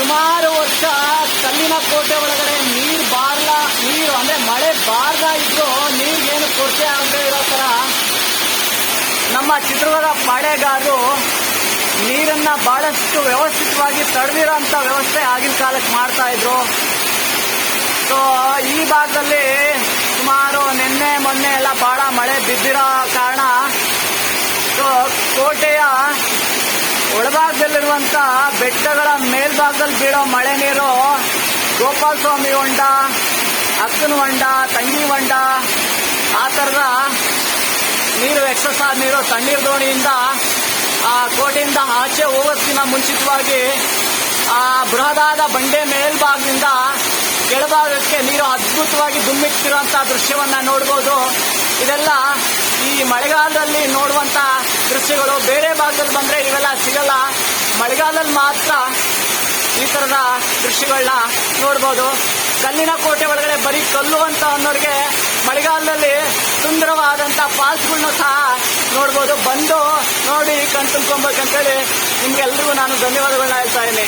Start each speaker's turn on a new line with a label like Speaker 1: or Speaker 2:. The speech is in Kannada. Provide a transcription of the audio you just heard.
Speaker 1: ಸುಮಾರು ವರ್ಷ ಕಲ್ಲಿನ ಕೋಟೆ ಒಳಗಡೆ ನೀರು ಅಂದ್ರೆ ಮಳೆ ಬಾರ್ದ ಇದ್ದು ನೀರಿಗೇನು ಕೊರತೆ ಆಗದೆ ಇರೋ ತರ ನಮ್ಮ ಚಿತ್ರದುರ್ಗ ಪಾಳೆಗಾರರು ನೀರನ್ನ ಬಹಳಷ್ಟು ವ್ಯವಸ್ಥಿತವಾಗಿ ತಡೆದಿರೋಂಥ ವ್ಯವಸ್ಥೆ ಆಗಿನ ಕಾಲಕ್ಕೆ ಮಾಡ್ತಾ ಇದ್ರು. ಸೊ ಈ ಭಾಗದಲ್ಲಿ ಸುಮಾರು ನಿನ್ನೆ ಮೊನ್ನೆ ಎಲ್ಲ ಬಹಳ ಮಳೆ ಬಿದ್ದಿರೋ ಕಾರಣ ಸೊ ಕೋಟೆಯ ಒಳಭಾಗದಲ್ಲಿರುವಂಥ ಬೆಟ್ಟಗಳ ಮೇಲ್ಭಾಗದಲ್ಲಿ ಬೀಳೋ ಮಳೆ ನೀರು ಗೋಪಾಲ ಸ್ವಾಮಿ ಹೊಂಡ, ಅಕ್ಕನ ಹೊಂಡ, ತಂಗಿ ಹೊಂಡ ಆ ಥರದ ನೀರು ಎಕ್ಸಸ್ ಆದ ನೀರು ತಣ್ಣೀರು ದೋಣಿಯಿಂದ ಆ ಕೋಟೆಯಿಂದ ಆಚೆ ಹೋಗೋದಕ್ಕಿಂತ ಮುಂಚಿತವಾಗಿ ಆ ಬೃಹದಾದ ಬಂಡೆ ಮೇಲ್ಭಾಗದಿಂದ ಕೆಳಭಾಗಕ್ಕೆ ನೀರು ಅದ್ಭುತವಾಗಿ ಧುಮ್ಮಿಕ್ತಿರುವಂಥ ದೃಶ್ಯವನ್ನ ನೋಡ್ಬೋದು. ಇದೆಲ್ಲ ಈ ಮಳೆಗಾಲದಲ್ಲಿ ನೋಡುವಂಥ ದೃಶ್ಯಗಳು. ಬೇರೆ ಭಾಗದಲ್ಲಿ ಬಂದರೆ ಇವೆಲ್ಲ ಸಿಗಲ್ಲ. ಮಳೆಗಾಲದಲ್ಲಿ ಮಾತ್ರ ಈ ಥರದ ದೃಶ್ಯಗಳನ್ನ ನೋಡ್ಬೋದು. ಕಲ್ಲಿನ ಕೋಟೆ ಒಳಗಡೆ ಬರೀ ಕಲ್ಲು ಅಂತ ಅನ್ನೋರಿಗೆ ಮಳೆಗಾಲದಲ್ಲಿ ಸುಂದರವಾದಂಥ ಫಾಲ್ಸ್ಗಳನ್ನ ಸಹ ನೋಡ್ಬೋದು. ಬಂದು ನೋಡಿ ಕಣ್ ತುಂಬ್ಕೊಬೇಕಂತೇಳಿ ನಿಮ್ಗೆಲ್ರಿಗೂ ನಾನು ಧನ್ಯವಾದಗಳನ್ನ ಹೇಳ್ತಾ ಇದ್ದೀನಿ.